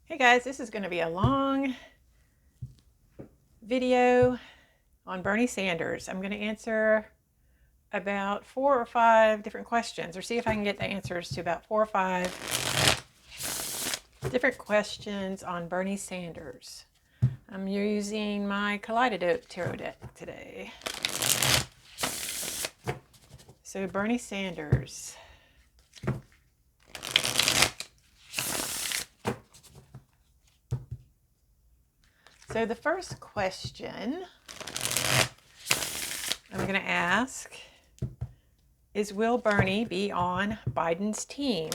Hey guys, this is going to be a long video on Bernie Sanders. I'm going to answer about 4 or 5 different questions, or see if I can get the answers to about 4 or 5 different questions on Bernie Sanders. I'm using my Kaleidadope tarot deck today. So Bernie Sanders. So the first question I'm going to ask is, will Bernie be on Biden's team?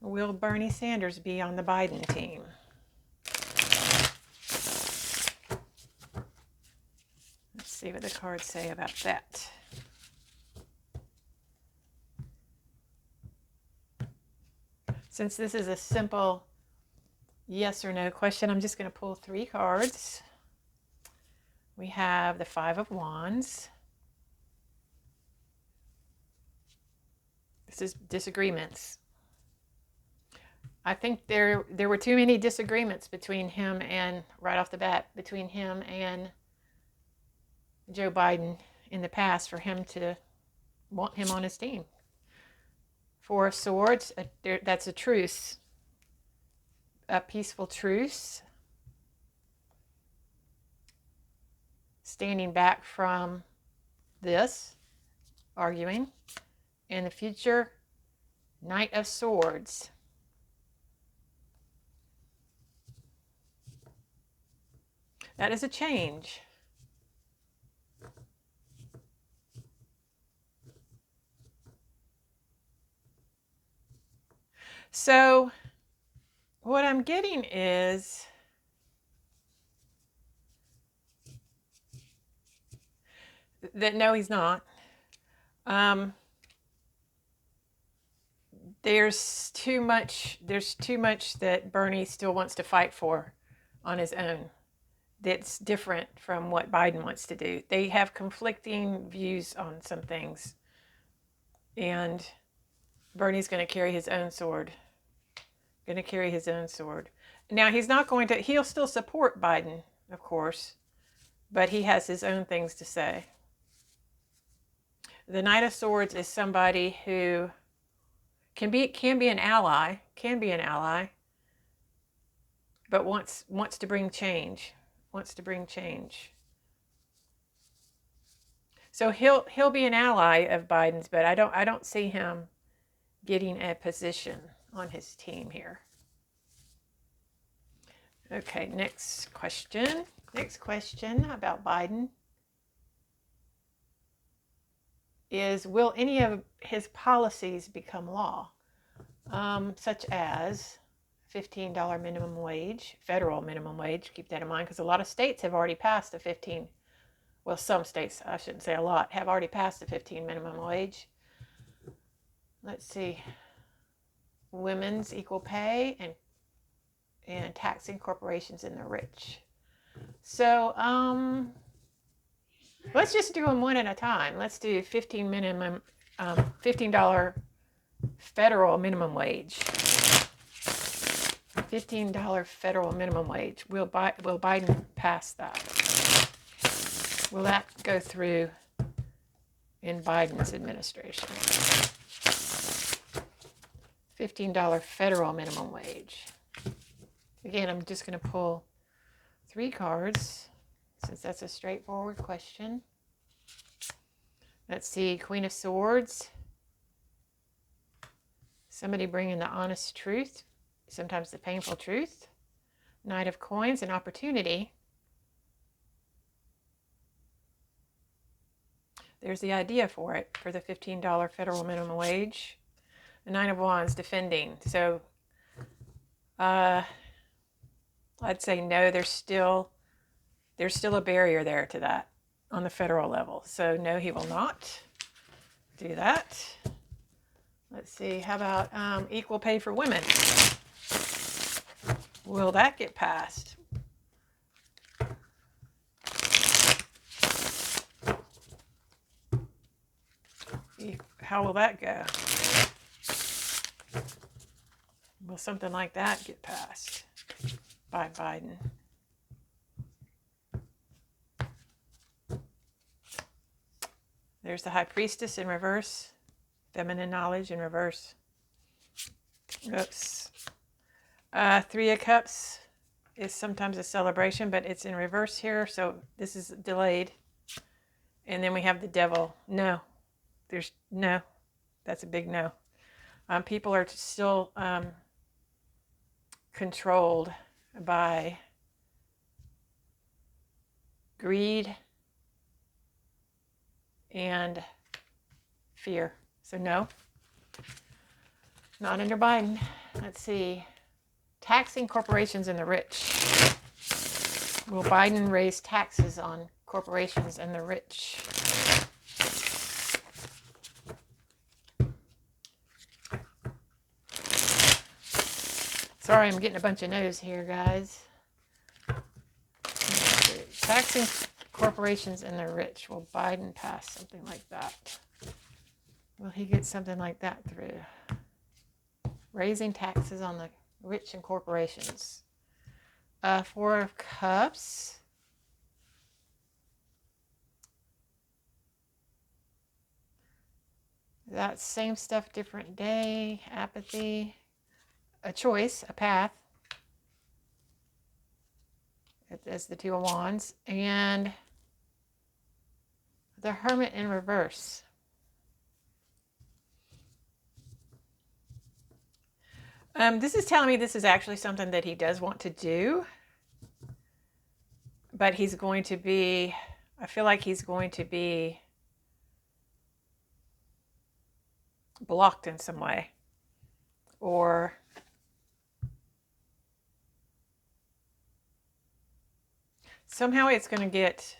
Will Bernie Sanders be on the Biden team? Let's see what the cards say about that. Since this is a simple yes or no question, I'm just going to pull 3 cards. We have the 5 of Wands. This is disagreements. I think there were too many disagreements between him and, right off the bat, between him and Joe Biden in the past for him to want him on his team. 4 of Swords, that's a truce, a peaceful truce. Standing back from this, arguing. In the future, Knight of Swords. That is a change. So what I'm getting is that no, he's not. There's too much that Bernie still wants to fight for on his own. That's different from what Biden wants to do. They have conflicting views on some things. And Bernie's going to carry his own sword. Now, he'll still support Biden, of course, but he has his own things to say. The Knight of Swords is somebody who can be an ally, but wants to bring change. So he'll be an ally of Biden's, but I don't see him getting a position on his team here. Okay, next question about Biden is, will any of his policies become law? Such as $15 minimum wage, federal minimum wage. Keep that in mind, because a lot of states have already passed some states, I shouldn't say a lot, have already passed the 15 minimum wage. Let's see. Women's equal pay and taxing corporations and the rich. So let's just do them one at a time. Let's do $15 federal minimum wage. $15 federal minimum wage. Will Biden pass that? Will that go through in Biden's administration? $15 federal minimum wage. Again, I'm just going to pull 3 cards, since that's a straightforward question. Let's see, Queen of Swords. Somebody bringing the honest truth, sometimes the painful truth. Knight of Coins, an opportunity. There's the idea for it, for the $15 federal minimum wage. The Nine of Wands, defending. So I'd say no, there's still a barrier there to that on the federal level. So no, he will not do that. Let's see, how about equal pay for women? Will that get passed? How will that go? Will something like that get passed by Biden? There's the High Priestess in reverse. Feminine knowledge in reverse. Oops. Three of Cups is sometimes a celebration, but it's in reverse here, so this is delayed. And then we have the Devil. No. There's no. That's a big no. People are still controlled by greed and fear. So no, not under Biden. Let's see. Taxing corporations and the rich. Will Biden raise taxes on corporations and the rich? Sorry, I'm getting a bunch of no's here, guys. Taxing corporations and the rich. Will Biden pass something like that? Will he get something like that through? Raising taxes on the rich and corporations. Four of Cups. That's same stuff, different day. Apathy. A choice, a path. As the Two of Wands. And the Hermit in reverse. This is telling me this is actually something that he does want to do. But he's going to be, I feel like he's going to be blocked in some way. Or somehow it's going to get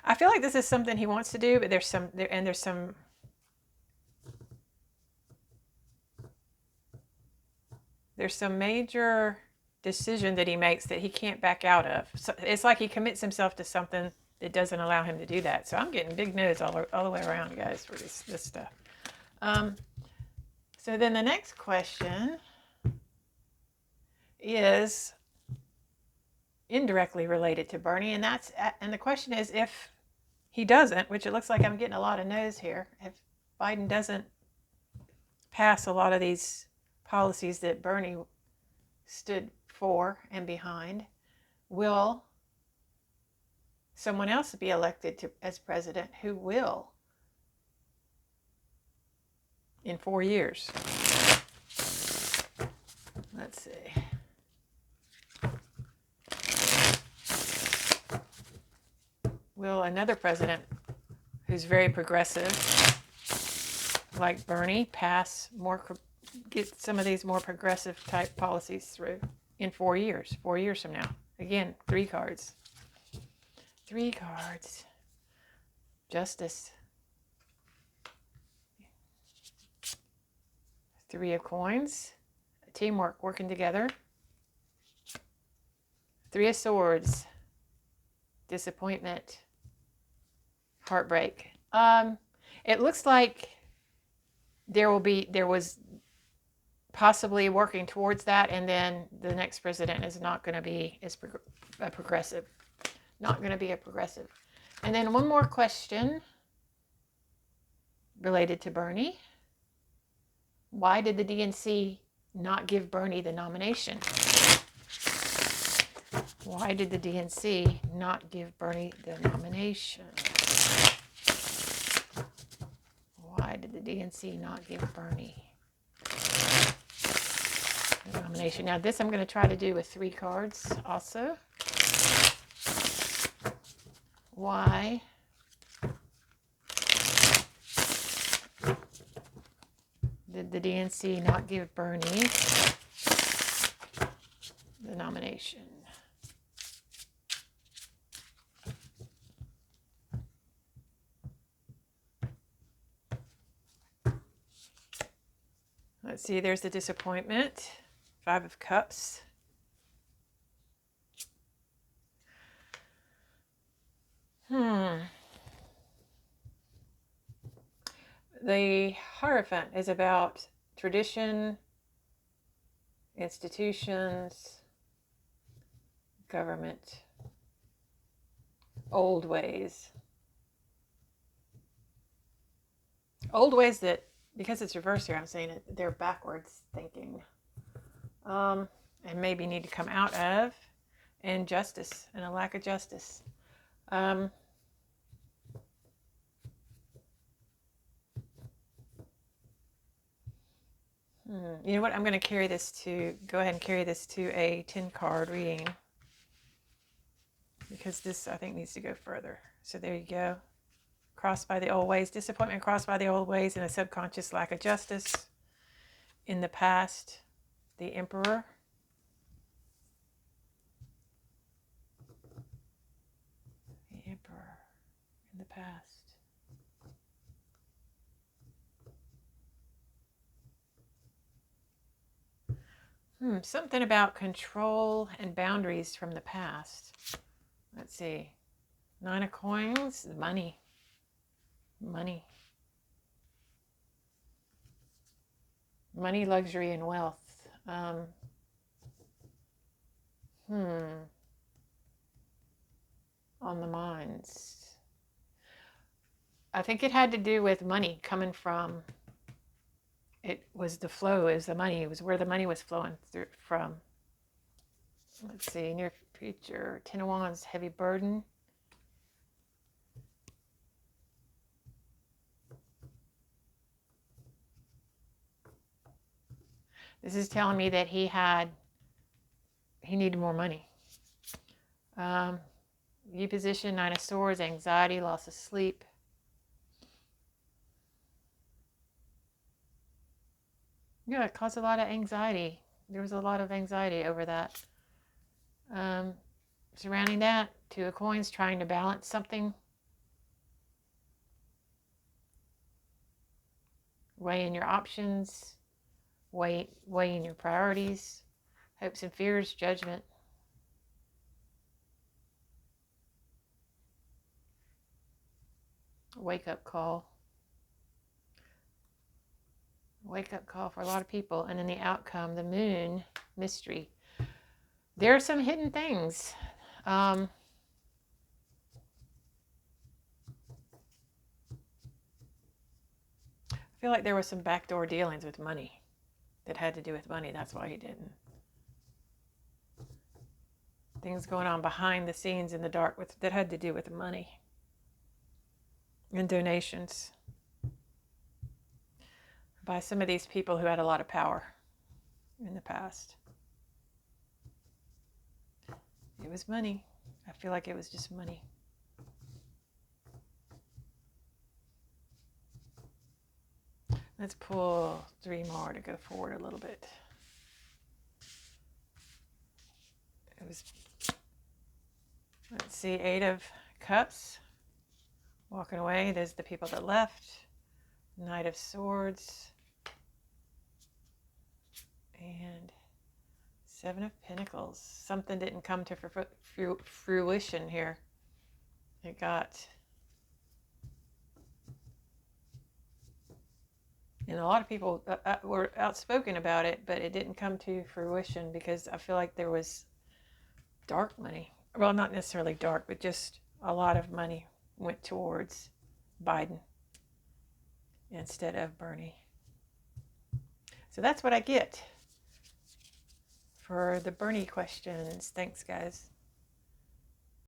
I feel like this is something he wants to do, but there's some major decision that he makes that he can't back out of. So it's like he commits himself to something that doesn't allow him to do that. So I'm getting big no's all the way around, guys, for this stuff. So then the next question is indirectly related to Bernie, and the question is, if he doesn't, which it looks like I'm getting a lot of no's here, if Biden doesn't pass a lot of these policies that Bernie stood for and behind, will someone else be elected as president who will in 4 years? Let's see. Will another president who's very progressive, like Bernie, get some of these more progressive type policies through in 4 years? 4 years from now. Again, 3 cards. 3 cards. Justice. 3 of Coins. Teamwork, working together. 3 of Swords. Disappointment. Heartbreak. It looks like there was possibly working towards that, and then the next president is not going to be a progressive. Not going to be a progressive. And then one more question related to Bernie. Why did the DNC not give Bernie the nomination? Why did the DNC not give Bernie the nomination? Why did the DNC not give Bernie the nomination? Now this I'm going to try to do with 3 cards also. Why did the DNC not give Bernie the nomination? Let's see, there's the disappointment. 5 of Cups. The Hierophant is about tradition, institutions, government, old ways. Old ways that, because it's reversed here, I'm saying it, they're backwards thinking. And maybe need to come out of. Injustice and a lack of justice. You know what? I'm going to carry this to, go ahead and carry this to a 10 card reading. Because this, I think, needs to go further. So there you go. Crossed by the old ways. Disappointment crossed by the old ways and a subconscious lack of justice. In the past, the Emperor. The Emperor in the past. Something about control and boundaries from the past. Let's see. 9 of Coins, money. Money. Money, luxury, and wealth. On the minds. I think it had to do with money coming from, it was the flow, it was the money, it was where the money was flowing through from. Let's see, near future, 10 of Wands, heavy burden. This is telling me that he needed more money. U position, 9 of Swords, anxiety, loss of sleep. Yeah, it caused a lot of anxiety. There was a lot of anxiety over that. Surrounding that, 2 of Coins, trying to balance something. Weighing your options. Weighing your priorities. Hopes and fears, judgment. Wake-up call. Wake-up call for a lot of people. And then the outcome, the Moon, mystery. There are some hidden things. I feel like there was some backdoor dealings with money that had to do with money. That's why he didn't. Things going on behind the scenes in the dark that had to do with money and donations by some of these people who had a lot of power in the past. It was money. I feel like it was just money. Let's pull 3 more to go forward a little bit. It was, let's see, 8 of Cups. Walking away. There's the people that left. Knight of Swords. And 7 of Pentacles. Something didn't come to fruition here. It got... And a lot of people were outspoken about it, but it didn't come to fruition because I feel like there was dark money. Well, not necessarily dark, but just a lot of money went towards Biden instead of Bernie. So that's what I get for the Bernie questions. Thanks, guys.